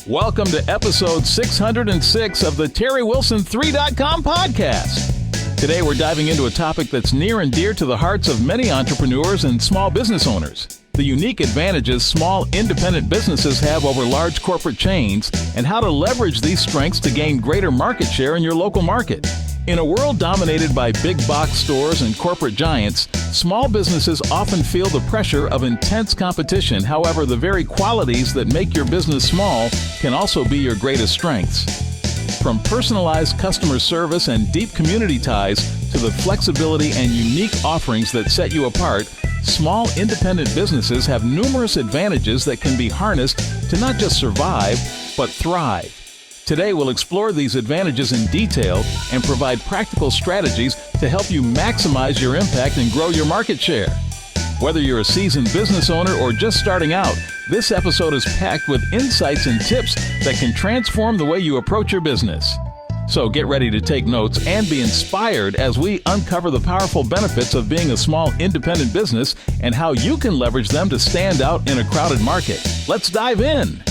Welcome to episode 606 of the TerryWilson3.com podcast. Today we're diving into a topic that's near and dear to the hearts of many entrepreneurs and small business owners. The unique advantages small independent businesses have over large corporate chains and how to leverage these strengths to gain greater market share in your local market. In a world dominated by big box stores and corporate giants, small businesses often feel the pressure of intense competition. However, the very qualities that make your business small can also be your greatest strengths. From personalized customer service and deep community ties to the flexibility and unique offerings that set you apart, small independent businesses have numerous advantages that can be harnessed to not just survive, but thrive. Today, we'll explore these advantages in detail and provide practical strategies to help you maximize your impact and grow your market share. Whether you're a seasoned business owner or just starting out, this episode is packed with insights and tips that can transform the way you approach your business. So get ready to take notes and be inspired as we uncover the powerful benefits of being a small independent business and how you can leverage them to stand out in a crowded market. Let's dive in.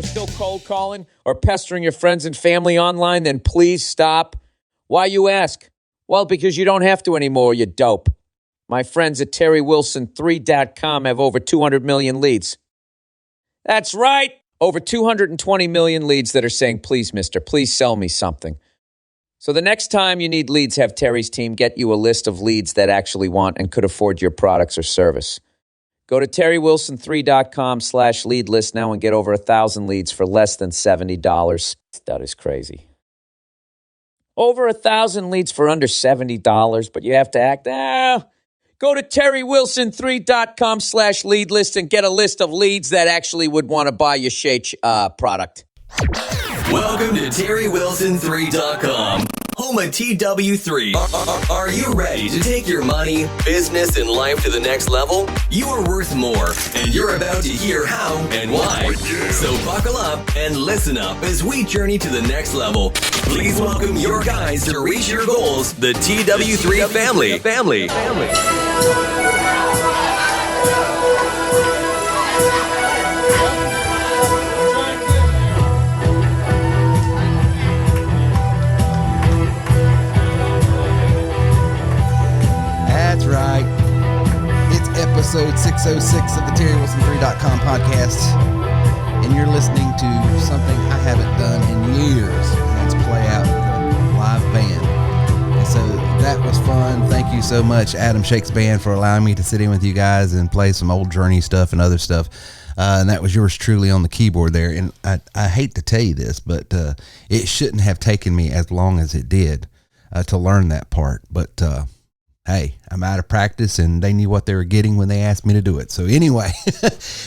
Still cold calling or pestering your friends and family online, then please stop. Why, you ask? Well, because you don't have to anymore, you dope. My friends at TerryWilson3.com have over 200 million leads. That's right, over 220 million leads that are saying, please, mister, please sell me something. So the next time you need leads, have Terry's team get you a list of leads that actually want and could afford your products or service. Go to TerryWilson3.com/lead list now and get over 1,000 leads for less than $70. That is crazy. Over 1,000 leads for under $70, but you have to act. Go to TerryWilson3.com/lead list and get a list of leads that actually would want to buy your shake product. Welcome to TerryWilson3.com, home of TW3. Are you ready to take your money, business, and life to the next level? You are worth more, and you're about to hear how and why. So buckle up and listen up as we journey to the next level. Please welcome your guys to reach your goals, the TW3 family. That's right. It's episode 606 of the TerryWilson3.com podcast, and you're listening to something I haven't done in years, and that's play out with a live band. And so that was fun. Thank you so much, Adam Shake's Band, for allowing me to sit in with you guys and play some old Journey stuff and other stuff. And that was yours truly on the keyboard there. And I hate to tell you this, but it shouldn't have taken me as long as it did to learn that part. But hey, I'm out of practice, and they knew what they were getting when they asked me to do it. So anyway,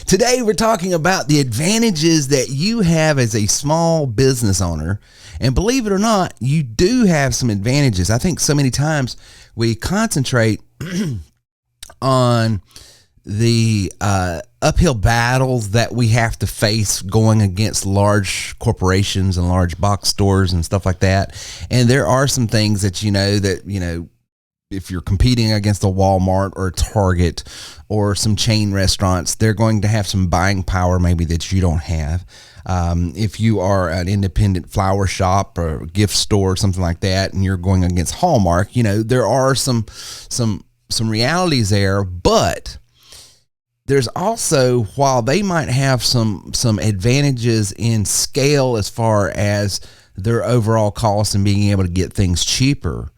today we're talking about the advantages that you have as a small business owner. And believe it or not, you do have some advantages. I think so many times we concentrate on the uphill battles that we have to face going against large corporations and large box stores and stuff like that. And there are some things that, if you're competing against a Walmart or a Target or some chain restaurants, they're going to have some buying power maybe that you don't have. If you are an independent flower shop or gift store or something like that, and you're going against Hallmark, there are some realities there, but there's also, while they might have some advantages in scale as far as their overall cost and being able to get things cheaper,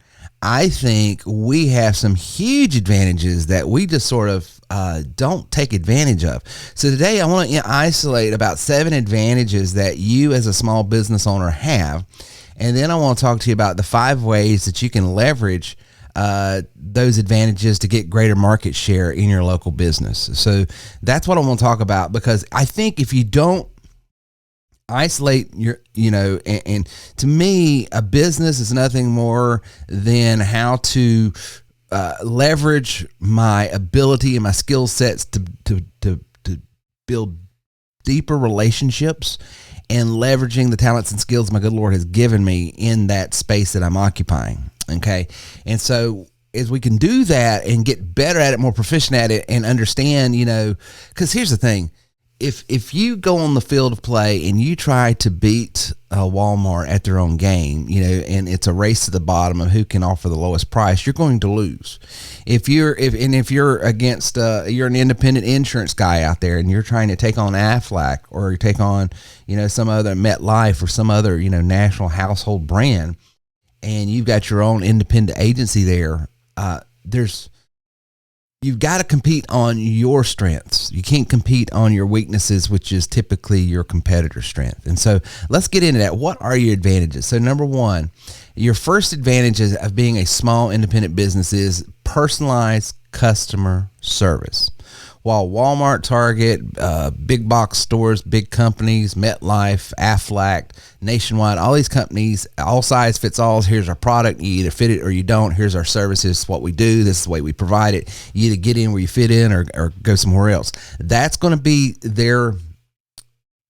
I think we have some huge advantages that we just sort of don't take advantage of. So today I want to isolate about 7 advantages that you as a small business owner have. And then I want to talk to you about the 5 ways that you can leverage those advantages to get greater market share in your local business. So that's what I want to talk about, because I think if you don't isolate your, and to me, a business is nothing more than how to leverage my ability and my skill sets to build deeper relationships and leveraging the talents and skills my good Lord has given me in that space that I'm occupying. Okay. And so as we can do that and get better at it, more proficient at it, and understand, because here's the thing. If you go on the field of play and you try to beat Walmart at their own game, and it's a race to the bottom of who can offer the lowest price, you're going to lose. If you're against you're an independent insurance guy out there and you're trying to take on Aflac or you take on some other MetLife or some other national household brand, and you've got your own independent agency there, you've got to compete on your strengths. You can't compete on your weaknesses, which is typically your competitor's strength. And so let's get into that. What are your advantages? So number one, your first advantage of being a small independent business is personalized customer service. While Walmart, Target, big box stores, big companies, MetLife, Aflac, Nationwide, all these companies, all size fits all. Here's our product. You either fit it or you don't. Here's our services, what we do. This is the way we provide it. You either get in where you fit in or go somewhere else. That's going to be their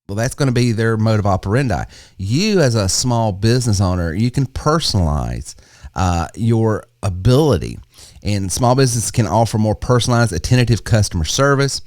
mode of operandi. You as a small business owner, you can personalize your ability. And small businesses can offer more personalized, attentive customer service,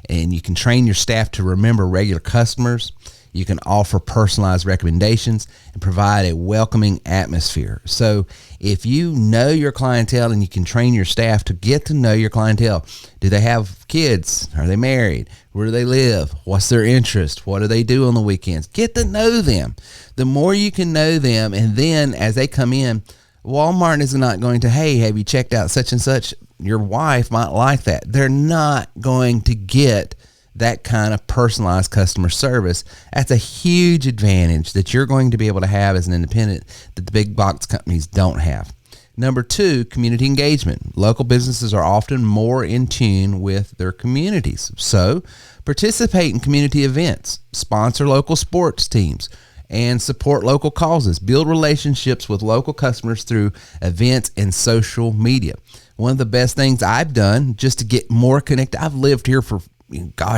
and you can train your staff to remember regular customers. You can offer personalized recommendations and provide a welcoming atmosphere. So if you know your clientele and you can train your staff to get to know your clientele, do they have kids? Are they married? Where do they live? What's their interest? What do they do on the weekends? Get to know them. The more you can know them, and then as they come in, Walmart is not going to, hey, have you checked out such and such? Your wife might like that. They're not going to get that kind of personalized customer service. That's a huge advantage that you're going to be able to have as an independent that the big box companies don't have. Number two, community engagement. Local businesses are often more in tune with their communities. So participate in community events, sponsor local sports teams, and support local causes. Build relationships with local customers through events and social media. One of the best things I've done just to get more connected, I've lived here for,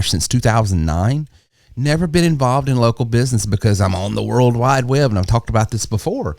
since 2009. Never been involved in local business because I'm on the World Wide Web, and I've talked about this before.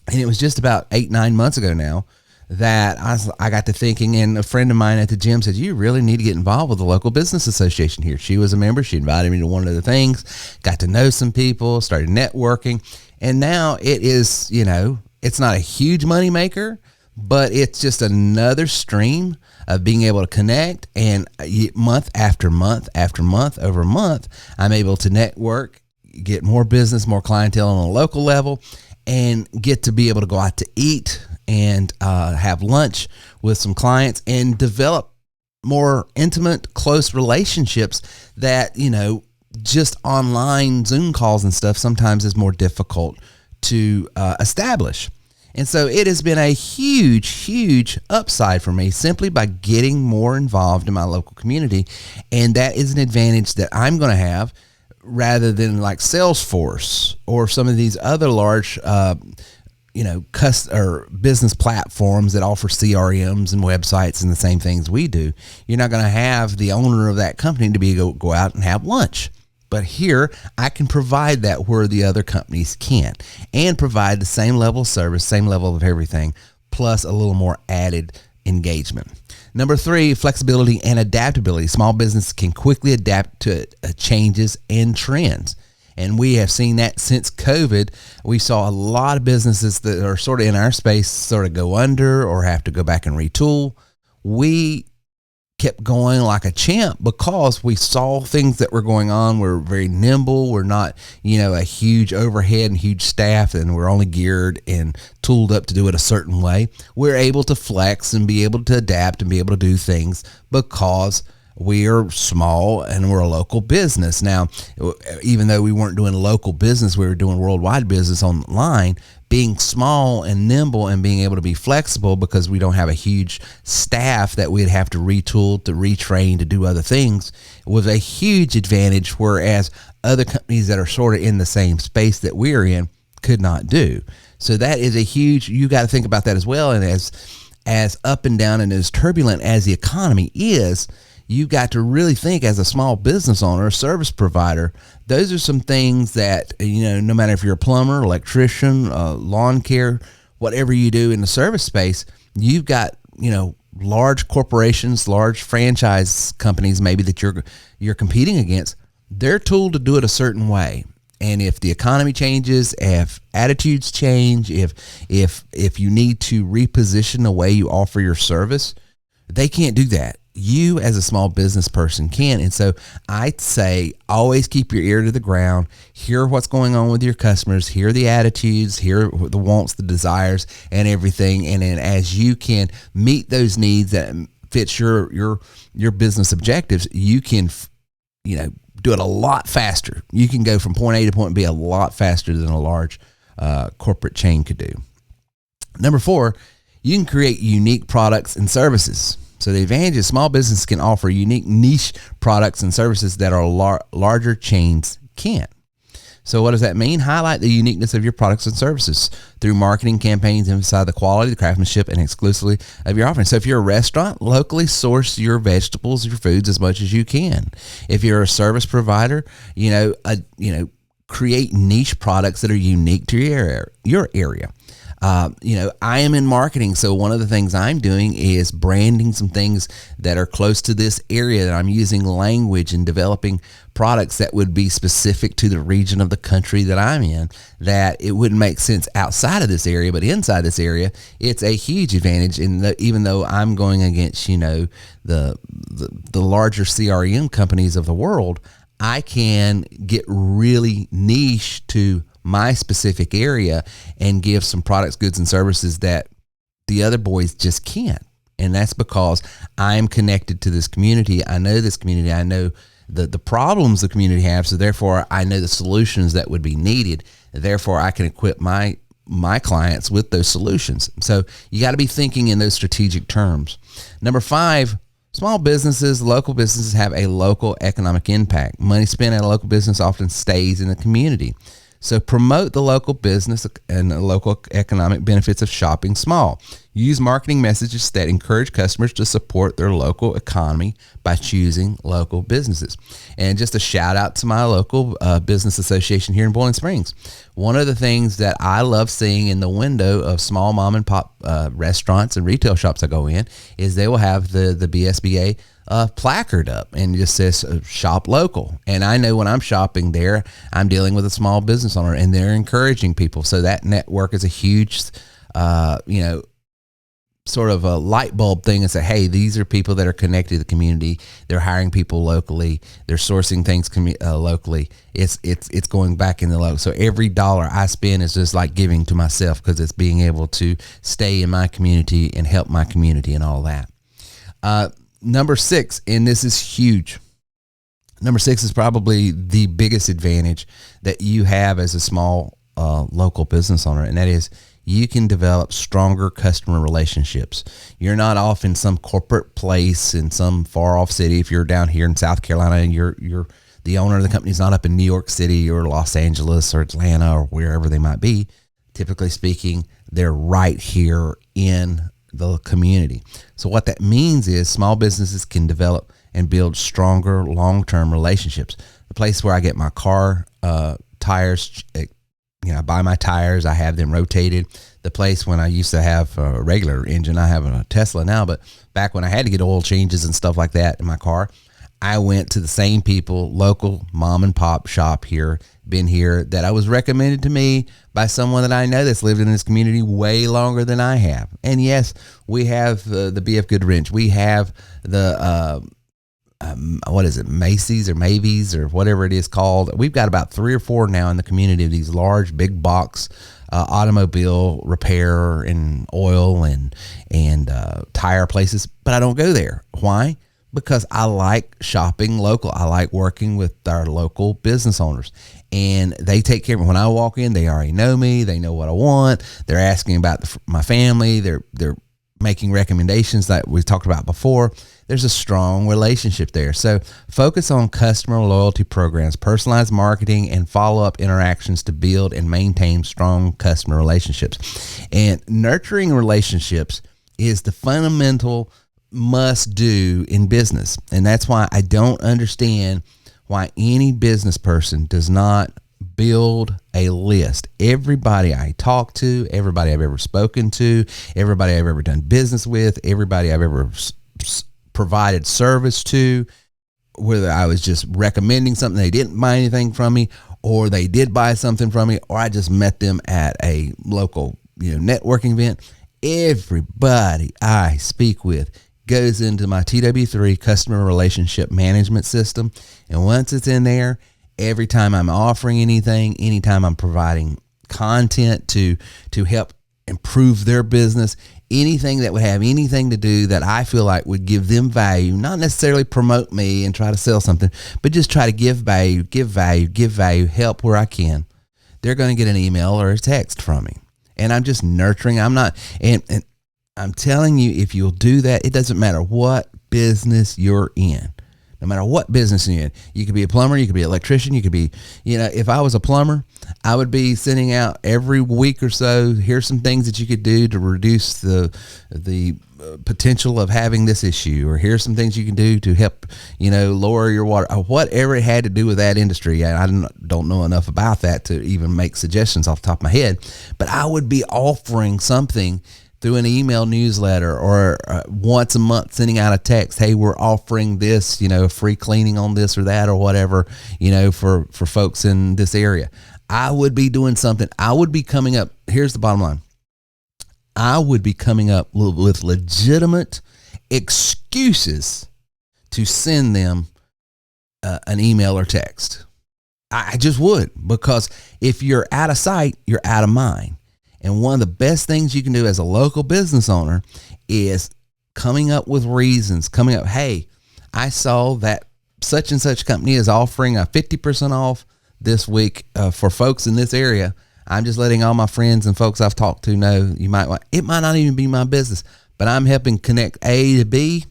And it was just about 8-9 months ago now that I got to thinking, and a friend of mine at the gym said, you really need to get involved with the local business association here. She was a member. She invited me to one of the things, got to know some people, started networking. And now it is, it's not a huge money maker, but it's just another stream of being able to connect. And month after month after month over month, I'm able to network, get more business, more clientele on a local level, and get to be able to go out to eat and have lunch with some clients and develop more intimate, close relationships that, just online Zoom calls and stuff sometimes is more difficult to establish. And so it has been a huge, huge upside for me simply by getting more involved in my local community. And that is an advantage that I'm going to have rather than like Salesforce or some of these other large business platforms that offer CRMs and websites and the same things we do. You're not going to have the owner of that company to go out and have lunch. But here, I can provide that where the other companies can't, and provide the same level of service, same level of everything, plus a little more added engagement. Number three, flexibility and adaptability. Small business can quickly adapt to changes and trends. And we have seen that since COVID. We saw a lot of businesses that are sort of in our space sort of go under or have to go back and retool. We kept going like a champ because we saw things that were going on. We're very nimble. We're not, a huge overhead and huge staff, and we're only geared and tooled up to do it a certain way. We're able to flex and be able to adapt and be able to do things because we are small and we're a local business. Now, even though we weren't doing local business, we were doing worldwide business online. Being small and nimble and being able to be flexible because we don't have a huge staff that we'd have to retool, to retrain, to do other things was a huge advantage, whereas other companies that are sort of in the same space that we're in could not do. So that is a huge, you got to think about that as well. And as up and down and as turbulent as the economy is, you got to really think as a small business owner, a service provider, those are some things that, no matter if you're a plumber, electrician, lawn care, whatever you do in the service space, you've got, large corporations, large franchise companies maybe that you're competing against. They're tooled to do it a certain way. And if the economy changes, if attitudes change, if you need to reposition the way you offer your service, they can't do that. You as a small business person can. And so I'd say always keep your ear to the ground, hear what's going on with your customers, hear the attitudes, hear the wants, the desires, and everything. And then as you can meet those needs that fits your business objectives, you can, do it a lot faster. You can go from point A to point B a lot faster than a large corporate chain could do. Number 4, you can create unique products and services. So the advantage is small business can offer unique niche products and services that are larger chains can't. So what does that mean? Highlight the uniqueness of your products and services through marketing campaigns, emphasize the quality, the craftsmanship, and exclusively of your offering. So if you're a restaurant, locally source your vegetables, your foods as much as you can. If you're a service provider, create niche products that are unique to your area. I am in marketing, so one of the things I'm doing is branding some things that are close to this area, that I'm using language and developing products that would be specific to the region of the country that I'm in, that it wouldn't make sense outside of this area, but inside this area, it's a huge advantage. And even though I'm going against, the larger CRM companies of the world, I can get really niche to my specific area and give some products, goods, and services that the other boys just can't. And that's because I'm connected to this community. I know this community. I know the problems the community have. So therefore, I know the solutions that would be needed. Therefore, I can equip my clients with those solutions. So you got to be thinking in those strategic terms. Number 5, small businesses, local businesses have a local economic impact. Money spent at a local business often stays in the community. So promote the local business and the local economic benefits of shopping small. Use marketing messages that encourage customers to support their local economy by choosing local businesses. And just a shout out to my local business association here in Boiling Springs. One of the things that I love seeing in the window of small mom and pop restaurants and retail shops I go in is they will have the BSBA placard up and it just says shop local. And I know when I'm shopping there, I'm dealing with a small business owner and they're encouraging people. So that network is a huge, sort of a light bulb thing and say, hey, these are people that are connected to the community. They're hiring people locally. They're sourcing things locally. It's going back in the local. So every dollar I spend is just like giving to myself because it's being able to stay in my community and help my community and all that. Number 6, and this is huge. Number 6 is probably the biggest advantage that you have as a small local business owner, and that is you can develop stronger customer relationships. You're not off in some corporate place in some far off city. If you're down here in South Carolina and you're the owner of the company is not up in New York City or Los Angeles or Atlanta or wherever they might be, typically speaking, they're right here in the community. So what that means is small businesses can develop and build stronger long-term relationships. The place where I get my car tires, I buy my tires, I have them rotated. The place when I used to have a regular engine, I have a Tesla now, but back when I had to get oil changes and stuff like that in my car, I went to the same people, local mom and pop shop here, been here, that I was recommended to me by someone that I know that's lived in this community way longer than I have. And yes, we have the BF Good Wrench. We have the, Macy's or Mavy's or whatever it is called. We've got about 3 or 4 now in the community of these large, big box automobile repair and oil and tire places, but I don't go there. Why? Because I like shopping local. I like working with our local business owners, and they take care of me. When I walk in, they already know me. They know what I want. They're asking about my family. They're making recommendations that we talked about before. There's a strong relationship there. So focus on customer loyalty programs, personalized marketing, and follow-up interactions to build and maintain strong customer relationships. And nurturing relationships is the fundamental must do in business. And that's why I don't understand why any business person does not build a list. Everybody I talk to, everybody I've ever spoken to, everybody I've ever done business with, everybody I've ever provided service to, whether I was just recommending something, they didn't buy anything from me, or they did buy something from me, or I just met them at a local, networking event. Everybody I speak with goes into my TW3 customer relationship management system. And once it's in there, every time I'm offering anything, anytime I'm providing content to help improve their business, anything that would have anything to do that I feel like would give them value, not necessarily promote me and try to sell something, but just try to give value, help where I can, they're going to get an email or a text from me. And I'm just nurturing. I'm not, and I'm telling you, if you'll do that, it doesn't matter what business you're in. No matter what business you're in, you could be a plumber, you could be an electrician, you could be, if I was a plumber, I would be sending out every week or so, here's some things that you could do to reduce the potential of having this issue, or here's some things you can do to help, lower your water, or whatever it had to do with that industry. I don't know enough about that to even make suggestions off the top of my head, but I would be offering something through an email newsletter, or once a month sending out a text, hey, we're offering this, free cleaning on this or that or whatever, for folks in this area. I would be doing something. I would be coming up. Here's the bottom line. I would be coming up with legitimate excuses to send them an email or text. I just would, because if you're out of sight, you're out of mind. And one of the best things you can do as a local business owner is coming up with reasons, hey, I saw that such and such company is offering a 50% off this week for folks in this area. I'm just letting all my friends and folks I've talked to know it might not even be my business, but I'm helping connect A to B.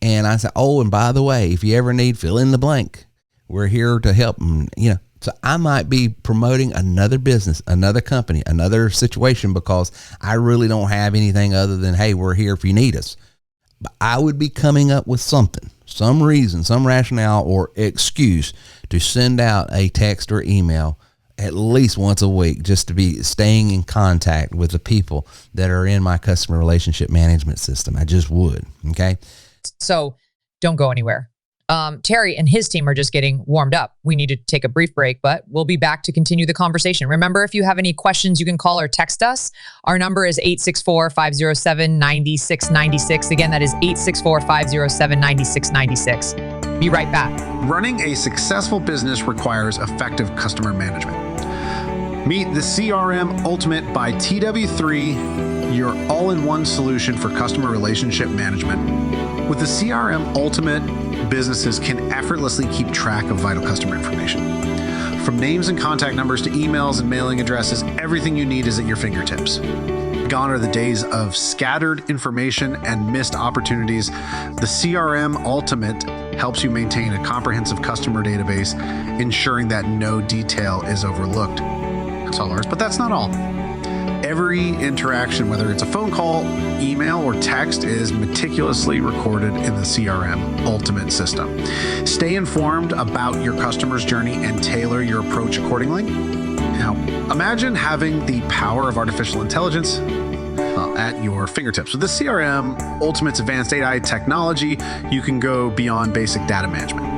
And I say, oh, and by the way, if you ever need fill in the blank, we're here to help them, So I might be promoting another business, another company, another situation, because I really don't have anything other than, hey, we're here if you need us. But I would be coming up with something, some reason, some rationale or excuse to send out a text or email at least once a week, just to be staying in contact with the people that are in my customer relationship management system. I just would. Okay. So don't go anywhere. Terry and his team are just getting warmed up. We need to take a brief break, but we'll be back to continue the conversation. Remember, if you have any questions, you can call or text us. Our number is 864-507-9696. Again, that is 864-507-9696. Be right back. Running a successful business requires effective customer management. Meet the CRM Ultimate by TW3, your all-in-one solution for customer relationship management. With the CRM Ultimate, businesses can effortlessly keep track of vital customer information. From names and contact numbers to emails and mailing addresses, everything you need is at your fingertips. Gone are the days of scattered information and missed opportunities. The CRM Ultimate helps you maintain a comprehensive customer database, ensuring that no detail is overlooked. That's all ours, but that's not all. Every interaction, whether it's a phone call, email, or text, is meticulously recorded in the CRM Ultimate system. Stay informed about your customer's journey and tailor your approach accordingly. Now, imagine having the power of artificial intelligence at your fingertips. With the CRM Ultimate's advanced AI technology, you can go beyond basic data management.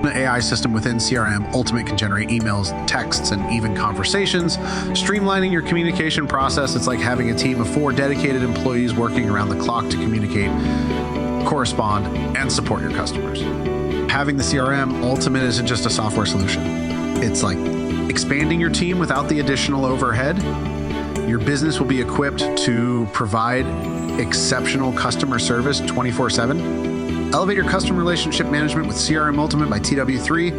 The AI system within CRM Ultimate can generate emails, texts, and even conversations, streamlining your communication process. It's like having a team of 4 dedicated employees working around the clock to communicate, correspond, and support your customers. Having the CRM Ultimate isn't just a software solution. It's like expanding your team without the additional overhead. Your business will be equipped to provide exceptional customer service 24/7. Elevate your customer relationship management with CRM Ultimate by TW3.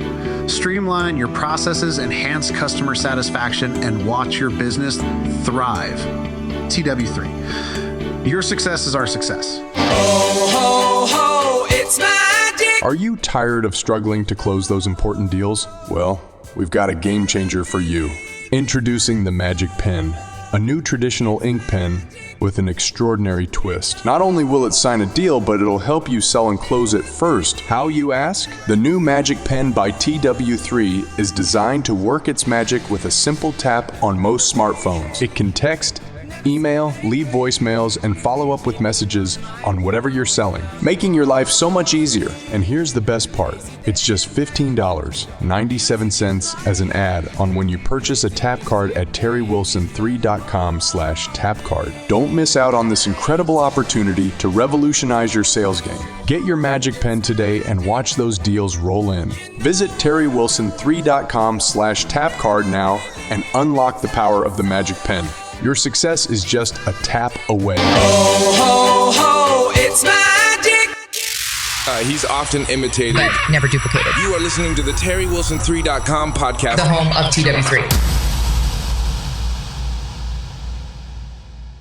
Streamline your processes, enhance customer satisfaction, and watch your business thrive. TW3. Your success is our success. Ho, ho, ho, it's magic! Are you tired of struggling to close those important deals? Well, we've got a game changer for you. Introducing the Magic Pen, a new traditional ink pen with an extraordinary twist. Not only will it sign a deal, but it'll help you sell and close it first. How, you ask? The new Magic Pen by TW3 is designed to work its magic with a simple tap on most smartphones. It can text, email, leave voicemails, and follow up with messages on whatever you're selling, making your life so much easier. And here's the best part. It's just $15.97 as an ad on when you purchase a tap card at terrywilson3.com/tapcard. Don't miss out on this incredible opportunity to revolutionize your sales game. Get your Magic Pen today and watch those deals roll in. Visit terrywilson3.com/tapcard now and unlock the power of the Magic Pen. Your success is just a tap away. Ho, ho, ho, it's magic. He's often imitated, but never duplicated. You are listening to the TerryWilson3.com podcast, the home of TW3.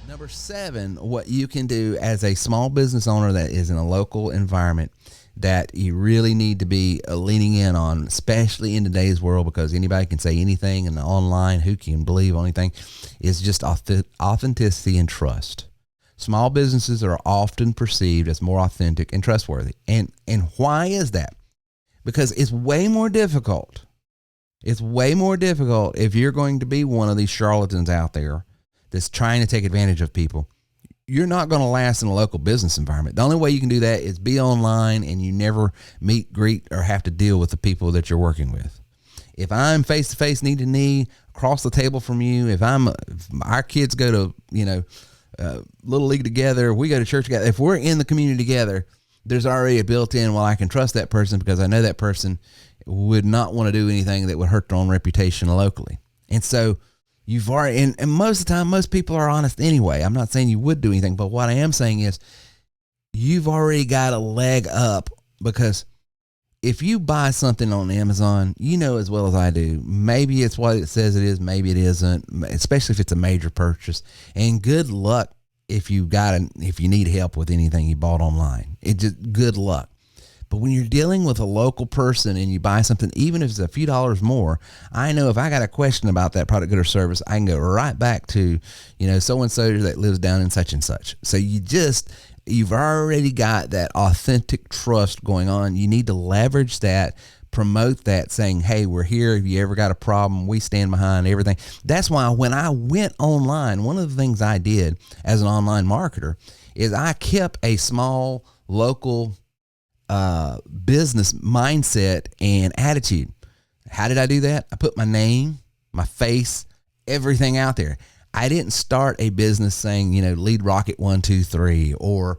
Number 7, what you can do as a small business owner that is in a local environment that you really need to be leaning in on, especially in today's world, because anybody can say anything and online, who can believe anything, is just authenticity and trust. Small businesses are often perceived as more authentic and trustworthy. And why is that? Because it's way more difficult. It's way more difficult if you're going to be one of these charlatans out there that's trying to take advantage of people. You're not going to last in a local business environment. The only way you can do that is be online and you never meet, greet, or have to deal with the people that you're working with. If I'm face-to-face, knee-to-knee, across the table from you, if our kids go to, Little League together, we go to church together, if we're in the community together, there's already a built-in, well, I can trust that person because I know that person would not want to do anything that would hurt their own reputation locally. And so you've already, and most of the time, most people are honest anyway. I'm not saying you would do anything, but what I am saying is you've already got a leg up, because if you buy something on Amazon, you know as well as I do, maybe it's what it says it is, maybe it isn't, especially if it's a major purchase. And good luck if you need help with anything you bought online. It just good luck. But when you're dealing with a local person and you buy something, even if it's a few dollars more, I know if I got a question about that product, good, or service, I can go right back to, so-and-so that lives down in such and such. So you've already got that authentic trust going on. You need to leverage that, promote that, saying, hey, we're here. If you ever got a problem, we stand behind everything. That's why when I went online, one of the things I did as an online marketer is I kept a small local business mindset and attitude. How did I do that? I put my name, my face, everything out there. I didn't start a business saying, lead rocket 1, 2, 3, or,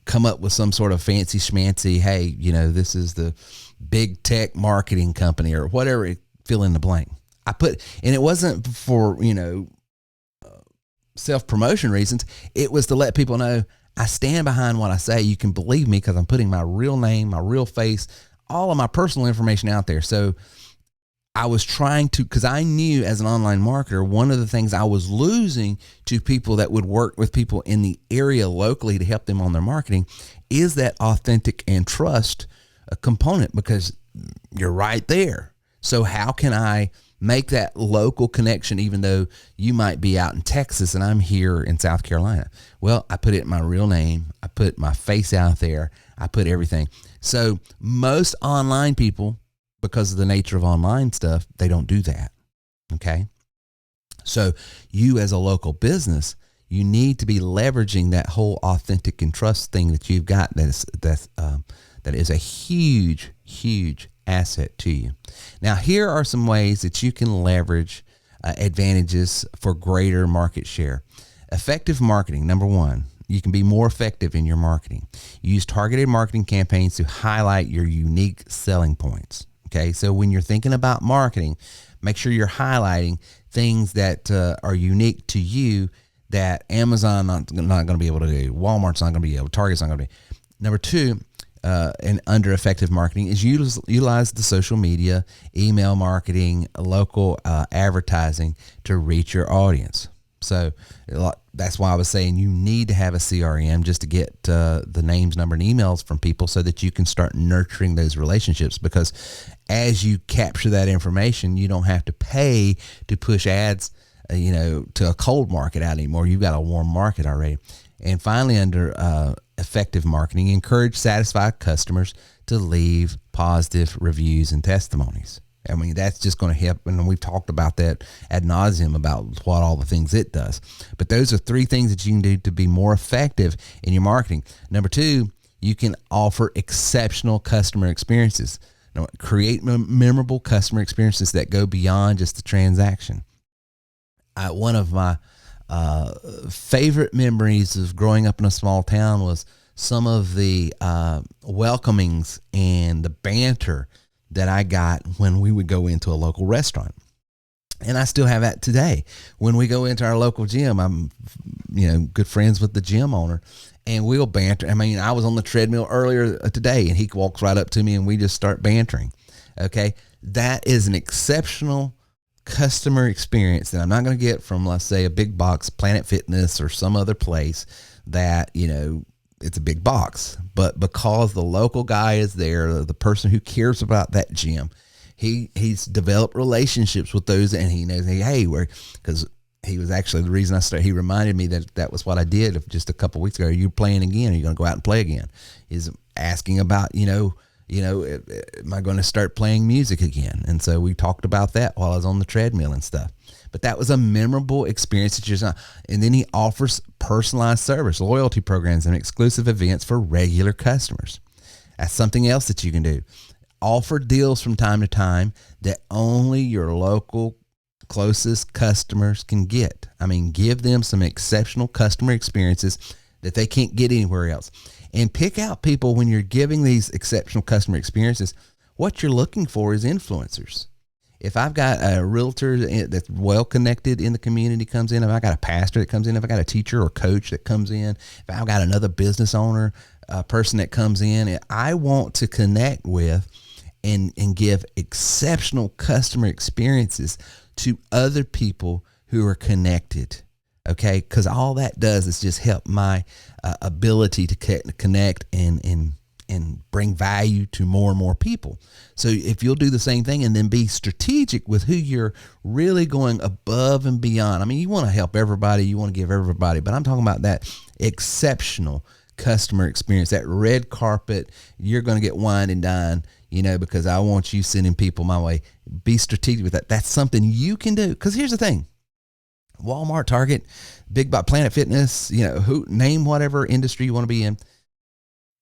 come up with some sort of fancy schmancy, hey, this is the big tech marketing company or whatever, fill in the blank. And it wasn't for, self-promotion reasons. It was to let people know I stand behind what I say. You can believe me because I'm putting my real name, my real face, all of my personal information out there. So I was trying to, because I knew as an online marketer, one of the things I was losing to people that would work with people in the area locally to help them on their marketing is that authentic and trust component, because you're right there. So how can I make that local connection, even though you might be out in Texas and I'm here in South Carolina? Well, I put it in my real name. I put my face out there. I put everything. So most online people, because of the nature of online stuff, they don't do that. Okay. So you as a local business, you need to be leveraging that whole authentic and trust thing that you've got. That is a huge, huge asset to you. Now, here are some ways that you can leverage advantages for greater market share. Effective marketing. Number 1, you can be more effective in your marketing. Use targeted marketing campaigns to highlight your unique selling points. Okay, so when you're thinking about marketing, make sure you're highlighting things that are unique to you that Amazon not going to be able to do, Walmart's not going to be able, Target's not going to be. Number 2, and under effective marketing is utilize the social media, email marketing, local advertising to reach your audience. So that's why I was saying you need to have a CRM just to get the names, number, and emails from people so that you can start nurturing those relationships, because as you capture that information, you don't have to pay to push ads to a cold market out anymore. You've got a warm market already. And finally, under effective marketing, encourage satisfied customers to leave positive reviews and testimonies. I mean, that's just going to help. And we've talked about that ad nauseum about what all the things it does. But those are 3 things that you can do to be more effective in your marketing. Number 2, you can offer exceptional customer experiences. Create memorable customer experiences that go beyond just the transaction. One of my favorite memories of growing up in a small town was some of the welcomings and the banter that I got when we would go into a local restaurant. And I still have that today. When we go into our local gym, I'm, good friends with the gym owner, and we'll banter. I mean, I was on the treadmill earlier today, and he walks right up to me, and we just start bantering. Okay, that is an exceptional customer experience that I'm not going to get from, let's say, a big box, Planet Fitness, or some other place that it's a big box. But because the local guy is there, the person who cares about that gym, he's developed relationships with those, and he knows, because he was actually the reason I started. He reminded me that was what I did just a couple of weeks ago. Are you playing again? Are you going to go out and play again? Is asking about, am I going to start playing music again? And so we talked about that while I was on the treadmill and stuff. But that was a memorable experience. And then he offers personalized service, loyalty programs, and exclusive events for regular customers. That's something else that you can do. Offer deals from time to time that only your local closest customers can get. I mean, give them some exceptional customer experiences that they can't get anywhere else. And pick out people when you're giving these exceptional customer experiences. What you're looking for is influencers. If I've got a realtor that's well connected in the community comes in, if I got a pastor that comes in, if I got a teacher or coach that comes in, if I've got another business owner, a person that comes in, I want to connect with and give exceptional customer experiences to other people who are connected. Okay, because all that does is just help my ability to connect and bring value to more and more people. So if you'll do the same thing and then be strategic with who you're really going above and beyond. I mean, you want to help everybody, you want to give everybody, but I'm talking about that exceptional customer experience, that red carpet. You're going to get wine and dine, because I want you sending people my way. Be strategic with that. That's something you can do. Because here's the thing. Walmart, Target, Big Box, Planet Fitness, name whatever industry you want to be in.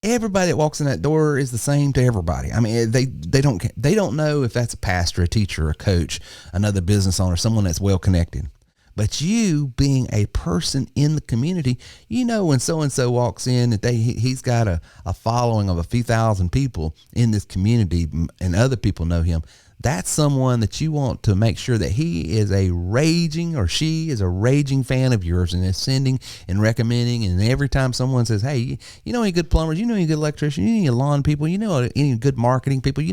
Everybody that walks in that door is the same to everybody. I mean, they don't know if that's a pastor, a teacher, a coach, another business owner, someone that's well connected. But you being a person in the community, when so-and-so walks in, that he's got a following of a few thousand people in this community and other people know him. That's someone that you want to make sure that he is a raging or she is a raging fan of yours and is sending and recommending. And every time someone says, hey, any good plumbers, any good electricians, any lawn people, any good marketing people,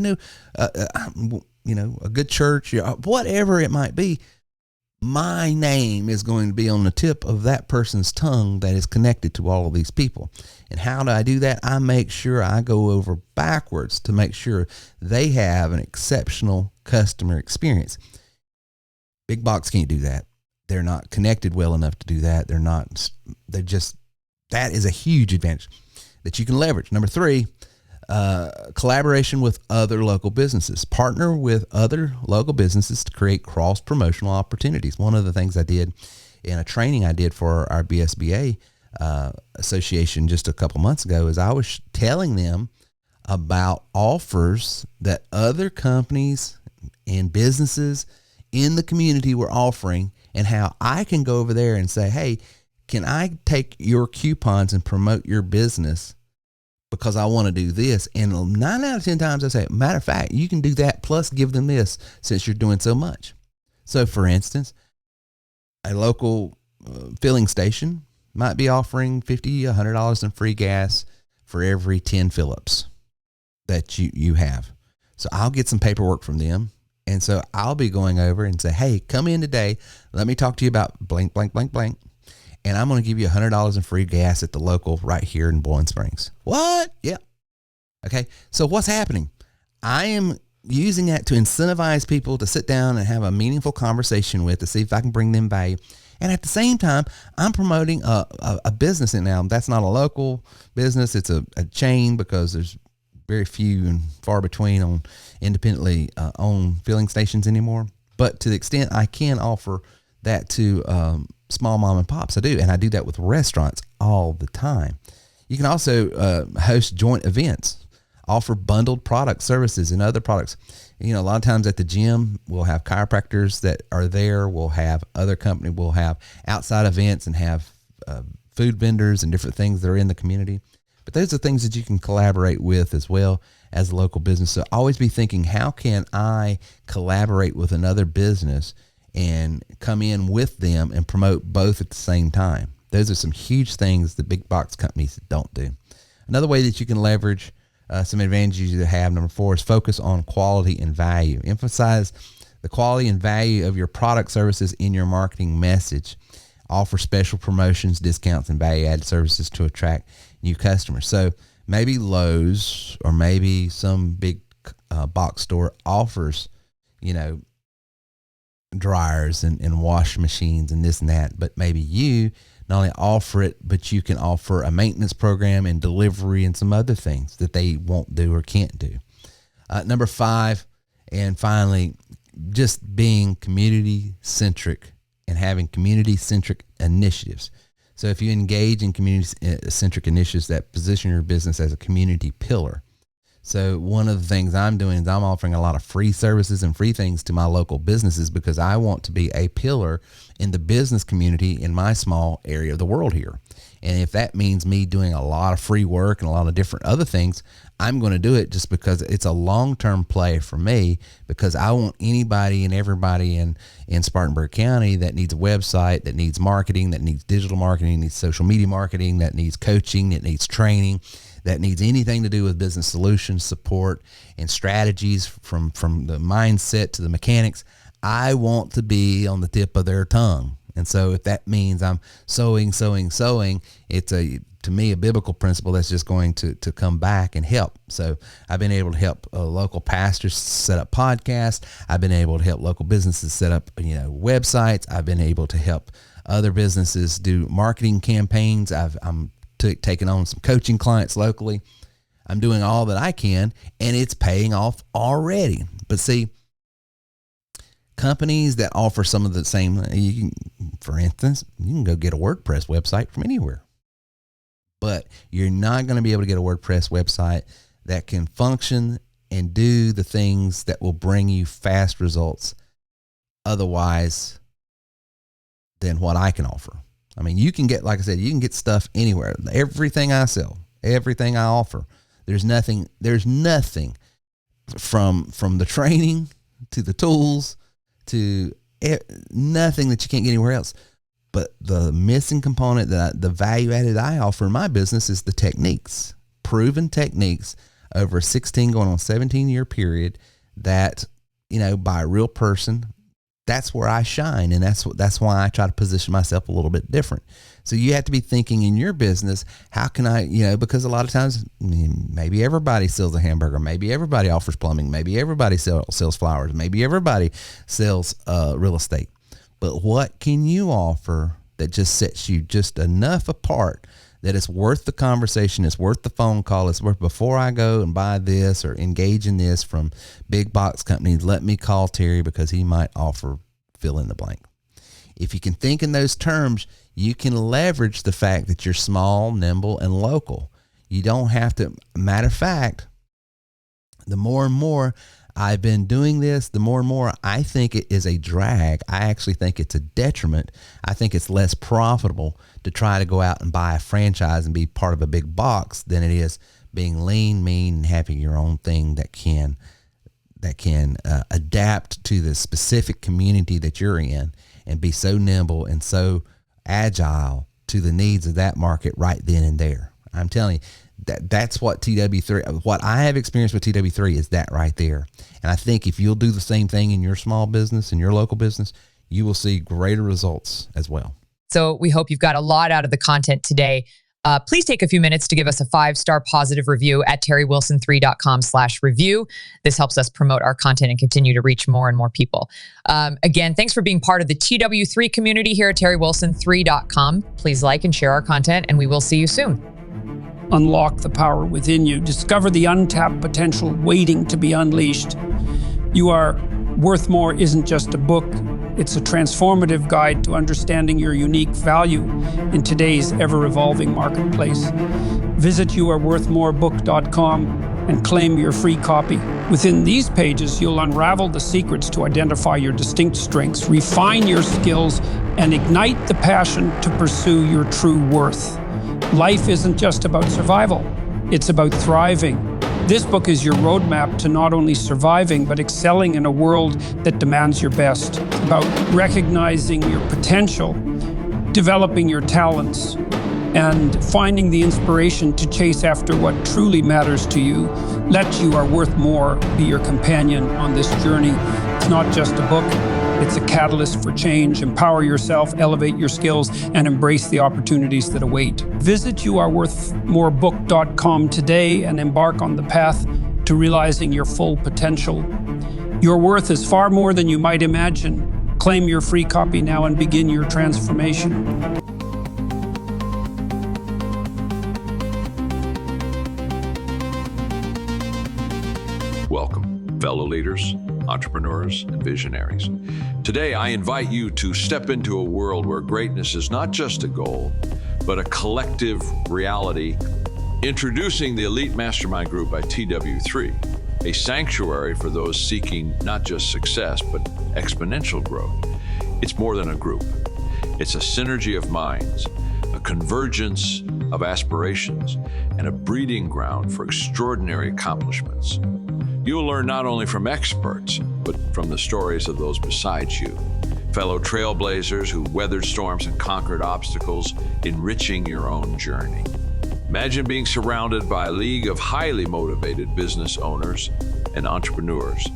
a good church, whatever it might be, my name is going to be on the tip of that person's tongue that is connected to all of these people. And how do I do that? I make sure I go over backwards to make sure they have an exceptional customer experience. Big box can't do that. They're not connected well enough to do that. That is a huge advantage that you can leverage. Number 3, collaboration with other local businesses. Partner with other local businesses to create cross-promotional opportunities. One of the things I did in a training I did for our BSBA association just a couple months ago is I was telling them about offers that other companies and businesses in the community were offering and how I can go over there and say, hey, can I take your coupons and promote your business because I want to do this? And 9 out of 10 times I say, matter of fact, you can do that plus give them this since you're doing so much. So for instance, a local filling station might be offering $50, $100 in free gas for every 10 fill-ups that you have. So I'll get some paperwork from them. And so I'll be going over and say, hey, come in today. Let me talk to you about blank, blank, blank, blank. And I'm going to give you $100 in free gas at the local right here in Boiling Springs. What? Yeah. Okay. So what's happening? I am using that to incentivize people to sit down and have a meaningful conversation with to see if I can bring them value. And at the same time, I'm promoting a business. And now that's not a local business. It's a chain, because there's very few and far between on independently owned filling stations anymore. But to the extent I can offer that to small mom and pops, I do. And I do that with restaurants all the time. You can also host joint events, offer bundled products, services, and other products. You know, a lot of times at the gym, we'll have chiropractors that are there. We'll have other company. We'll have outside events and have food vendors and different things that are in the community. But those are things that you can collaborate with as well as a local business. So always be thinking, how can I collaborate with another business and come in with them and promote both at the same time? Those are some huge things that big box companies don't do. Another way that you can leverage some advantages you have, number 4, is focus on quality and value. Emphasize the quality and value of your product services in your marketing message. Offer special promotions, discounts, and value-added services to attract new customers. So maybe Lowe's or maybe some big box store offers, you know, dryers and wash machines and this and that, but maybe you not only offer it, but you can offer a maintenance program and delivery and some other things that they won't do or can't do. Number 5, and finally, just being community-centric and having community-centric initiatives. So if you engage in community-centric initiatives that position your business as a community pillar. So one of the things I'm doing is I'm offering a lot of free services and free things to my local businesses, because I want to be a pillar in the business community in my small area of the world here. And if that means me doing a lot of free work and a lot of different other things, I'm going to do it just because it's a long-term play for me, because I want anybody and everybody in Spartanburg County that needs a website, that needs marketing, that needs digital marketing, needs social media marketing, that needs coaching, that needs training, that needs anything to do with business solutions, support, and strategies from the mindset to the mechanics. I want to be on the tip of their tongue. And so if that means I'm sowing, it's to me a biblical principle that's just going to come back and help. So I've been able to help local pastors set up podcasts. I've been able to help local businesses set up, websites. I've been able to help other businesses do marketing campaigns. I'm taking on some coaching clients locally. I'm doing all that I can, and it's paying off already. But see, companies that offer some of the same, for instance, you can go get a WordPress website from anywhere, but you're not going to be able to get a WordPress website that can function and do the things that will bring you fast results otherwise than what I can offer. I mean, you can get, like I said, you can get stuff anywhere. Everything I sell, everything I offer, there's nothing from the training to the tools to nothing that you can't get anywhere else. But the missing component, the value added I offer in my business, is the techniques, proven techniques over a 16 going on 17 year period that, by a real person. That's where I shine, and that's why I try to position myself a little bit different. So you have to be thinking in your business, how can I, because a lot of times, maybe everybody sells a hamburger, maybe everybody offers plumbing, maybe everybody sells flowers, maybe everybody sells real estate. But what can you offer that just sets you just enough apart that it's worth the conversation, it's worth the phone call, it's worth, before I go and buy this or engage in this from big box companies, let me call Terry because he might offer fill in the blank. If you can think in those terms, you can leverage the fact that you're small, nimble, and local. You don't have to. Matter of fact, the more and more I've been doing this, the more and more I think it is a drag. I actually think it's a detriment. I think it's less profitable to try to go out and buy a franchise and be part of a big box than it is being lean, mean, and having your own thing that can adapt to the specific community that you're in and be so nimble and so agile to the needs of that market right then and there. I'm telling you, that's what TW3, what I have experienced with TW3 is that right there. And I think if you'll do the same thing in your small business, in your local business, you will see greater results as well. So we hope you've got a lot out of the content today. Please take a few minutes to give us a 5-star positive review at terrywilson3.com/review. This helps us promote our content and continue to reach more and more people. Again, thanks for being part of the TW3 community here at terrywilson3.com. Please like and share our content, and we will see you soon. Unlock the power within you. Discover the untapped potential waiting to be unleashed. You Are Worth More isn't just a book. It's a transformative guide to understanding your unique value in today's ever-evolving marketplace. Visit youareworthmorebook.com and claim your free copy. Within these pages, you'll unravel the secrets to identify your distinct strengths, refine your skills, and ignite the passion to pursue your true worth. Life isn't just about survival, it's about thriving. This book is your roadmap to not only surviving, but excelling in a world that demands your best. It's about recognizing your potential, developing your talents, and finding the inspiration to chase after what truly matters to you. Let You Are Worth More be your companion on this journey. It's not just a book, it's a catalyst for change. Empower yourself, elevate your skills, and embrace the opportunities that await. Visit youareworthmorebook.com today and embark on the path to realizing your full potential. Your worth is far more than you might imagine. Claim your free copy now and begin your transformation. Welcome, fellow leaders, entrepreneurs, and visionaries. Today, I invite you to step into a world where greatness is not just a goal, but a collective reality. Introducing the Elite Mastermind Group by TW3, a sanctuary for those seeking not just success, but exponential growth. It's more than a group. It's a synergy of minds, a convergence of aspirations, and a breeding ground for extraordinary accomplishments. You'll learn not only from experts, but from the stories of those beside you, fellow trailblazers who weathered storms and conquered obstacles, enriching your own journey. Imagine being surrounded by a league of highly motivated business owners and entrepreneurs,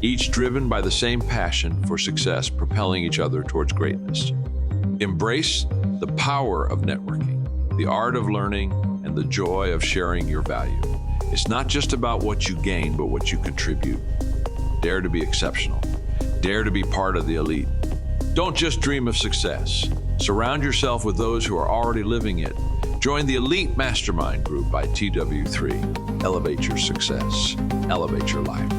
each driven by the same passion for success, propelling each other towards greatness. Embrace the power of networking, the art of learning, and the joy of sharing your value. It's not just about what you gain, but what you contribute. Dare to be exceptional. Dare to be part of the elite. Don't just dream of success. Surround yourself with those who are already living it. Join the Elite Mastermind Group by TW3. Elevate your success. Elevate your life.